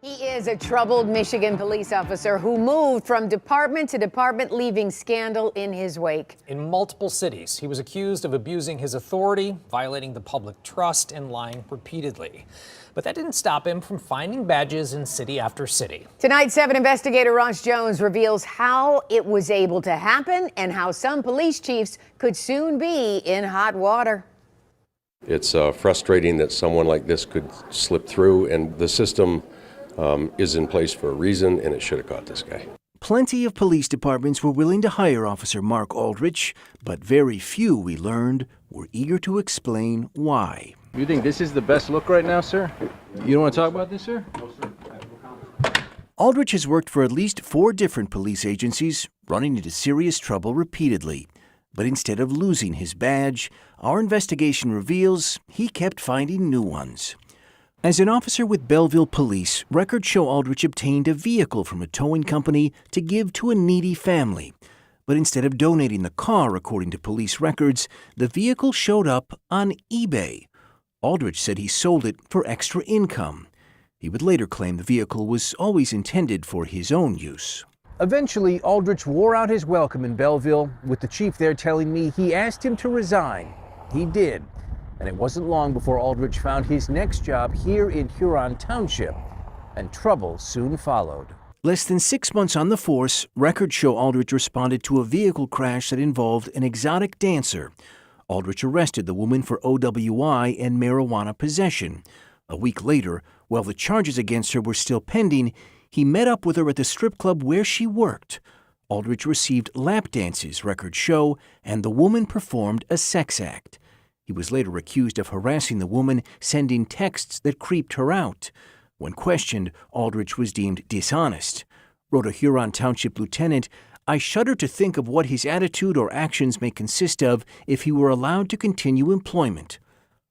He is a troubled Michigan police officer who moved from department to department, leaving scandal in his wake. In multiple cities, he was accused of abusing his authority, violating the public trust, and lying repeatedly. But that didn't stop him from finding badges in city after city. Tonight, 7 investigator Ross Jones reveals how it was able to happen and how some police chiefs could soon be in hot water. It's frustrating that someone like this could slip through, and the system is in place for a reason, and it should have caught this guy. Plenty of police departments were willing to hire Officer Mark Aldrich, but very few, we learned, were eager to explain why. You think this is the best look right now, sir? You don't want to talk about this, sir? No, sir. Aldrich has worked for at least 4 different police agencies, running into serious trouble repeatedly. But instead of losing his badge, our investigation reveals he kept finding new ones. As an officer with Belleville Police, records show Aldrich obtained a vehicle from a towing company to give to a needy family. But instead of donating the car, according to police records, the vehicle showed up on eBay. Aldrich said he sold it for extra income. He would later claim the vehicle was always intended for his own use. Eventually, Aldrich wore out his welcome in Belleville, with the chief there telling me he asked him to resign. He did. And it wasn't long before Aldrich found his next job here in Huron Township, and trouble soon followed. Less than 6 months on the force, records show Aldrich responded to a vehicle crash that involved an exotic dancer. Aldrich arrested the woman for OWI and marijuana possession. A week later, while the charges against her were still pending, he met up with her at the strip club where she worked. Aldrich received lap dances, records show, and the woman performed a sex act. He was later accused of harassing the woman, sending texts that creeped her out. When questioned, Aldrich was deemed dishonest. Wrote a Huron Township lieutenant, "I shudder to think of what his attitude or actions may consist of if he were allowed to continue employment."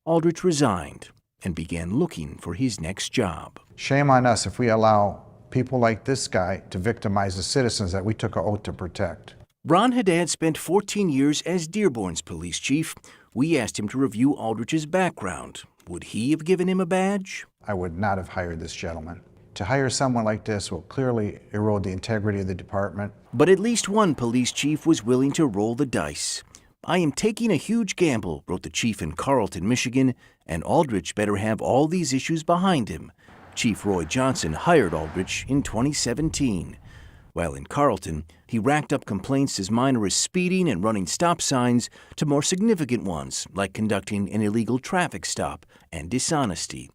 Aldrich resigned and began looking for his next job. Shame on us if we allow people like this guy to victimize the citizens that we took an oath to protect. Ron Haddad spent 14 years as Dearborn's police chief. We asked him to review Aldrich's background. Would he have given him a badge? I would not have hired this gentleman. To hire someone like this will clearly erode the integrity of the department. But at least one police chief was willing to roll the dice. "I am taking a huge gamble," wrote the chief in Carlton, Michigan, "and Aldrich better have all these issues behind him." Chief Roy Johnson hired Aldrich in 2017. While in Carlton, he racked up complaints as minor as speeding and running stop signs to more significant ones, like conducting an illegal traffic stop and dishonesty.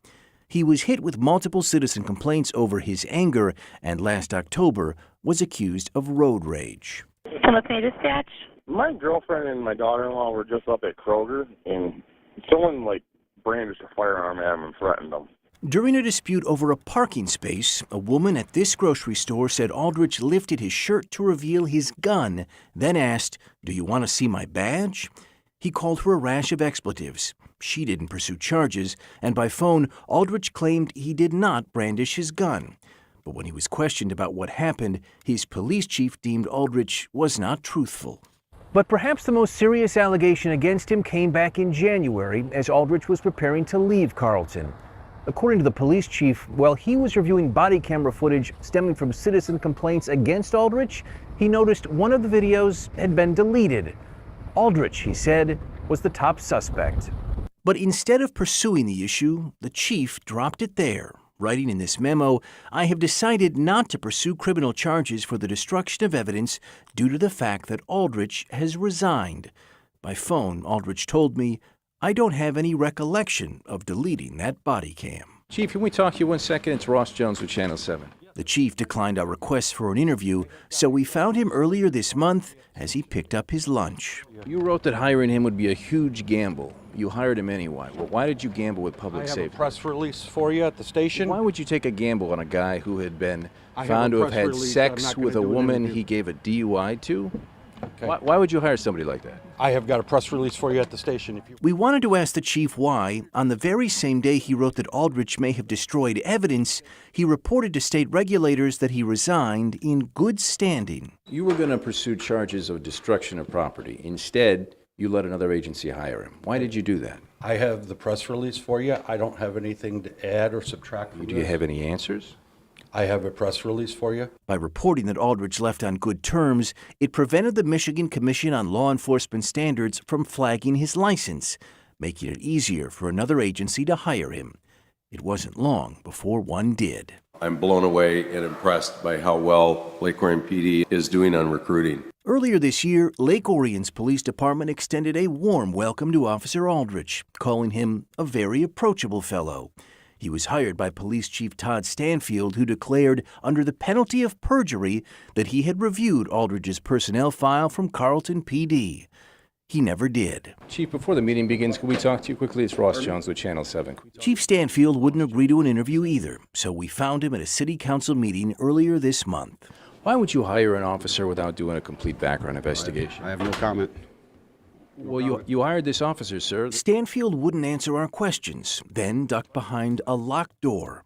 He was hit with multiple citizen complaints over his anger and last October was accused of road rage. Hello, dispatch. My girlfriend and my daughter-in-law were just up at Kroger, and someone, brandished a firearm at them and threatened them. During a dispute over a parking space, a woman at this grocery store said Aldrich lifted his shirt to reveal his gun, then asked, "Do you want to see my badge?" He called her a rash of expletives. She didn't pursue charges, and by phone, Aldrich claimed he did not brandish his gun. But when he was questioned about what happened, his police chief deemed Aldrich was not truthful. But perhaps the most serious allegation against him came back in January as Aldrich was preparing to leave Carlton. According to the police chief, while he was reviewing body camera footage stemming from citizen complaints against Aldrich, he noticed one of the videos had been deleted. Aldrich, he said, was the top suspect. But instead of pursuing the issue, the chief dropped it there, writing in this memo, "I have decided not to pursue criminal charges for the destruction of evidence due to the fact that Aldrich has resigned." By phone, Aldrich told me, "I don't have any recollection of deleting that body cam." Chief, can we talk to you 1 second? It's Ross Jones with Channel 7. The chief declined our request for an interview, so we found him earlier this month as he picked up his lunch. You wrote that hiring him would be a huge gamble. You hired him anyway. Well, why did you gamble with public safety? I have a press release for you at the station. Why would you take a gamble on a guy who had been found to have had sex with a woman he gave a DUI to? Okay. Why would you hire somebody like that? I have got a press release for you at the station. We wanted to ask the chief why, on the very same day he wrote that Aldrich may have destroyed evidence, he reported to state regulators that he resigned in good standing. You were going to pursue charges of destruction of property. Instead, you let another agency hire him. Why did you do that? I have the press release for you. I don't have anything to add or subtract from Do you have any answers? I have a press release for you. By reporting that Aldrich left on good terms, it prevented the Michigan Commission on Law Enforcement Standards from flagging his license, making it easier for another agency to hire him. It wasn't long before one did. I'm blown away and impressed by how well Lake Orion PD is doing on recruiting. Earlier this year, Lake Orion's police department extended a warm welcome to Officer Aldrich, calling him a very approachable fellow. He was hired by Police Chief Todd Stanfield, who declared under the penalty of perjury that he had reviewed Aldrich's personnel file from Carlton PD. He never did. Chief, before the meeting begins, can we talk to you quickly? It's Ross Jones with Channel 7. Chief Stanfield wouldn't agree to an interview either, so we found him at a city council meeting earlier this month. Why would you hire an officer without doing a complete background investigation? I have no comment. Well, you hired this officer, sir. Stanfield wouldn't answer our questions, then ducked behind a locked door.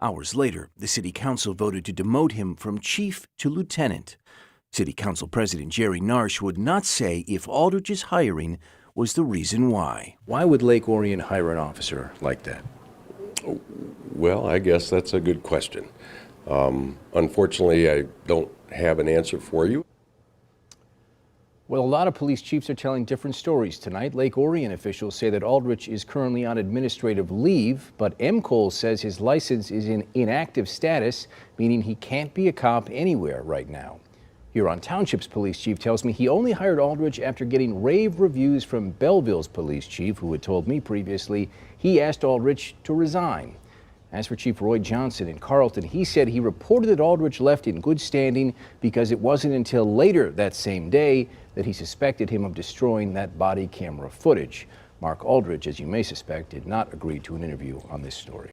Hours later, the city council voted to demote him from chief to lieutenant. City Council President Jerry Narsh would not say if Aldrich's hiring was the reason why. Why would Lake Orion hire an officer like that? Well, I guess that's a good question. Unfortunately, I don't have an answer for you. Well, a lot of police chiefs are telling different stories tonight. Lake Orion officials say that Aldrich is currently on administrative leave, but O.N.C.E says his license is in inactive status, meaning he can't be a cop anywhere right now. Huron Township's police chief tells me he only hired Aldrich after getting rave reviews from Belleville's police chief, who had told me previously he asked Aldrich to resign. As for Chief Roy Johnson in Carlton, he said he reported that Aldrich left in good standing because it wasn't until later that same day that he suspected him of destroying that body camera footage. Mark Aldrich, as you may suspect, did not agree to an interview on this story.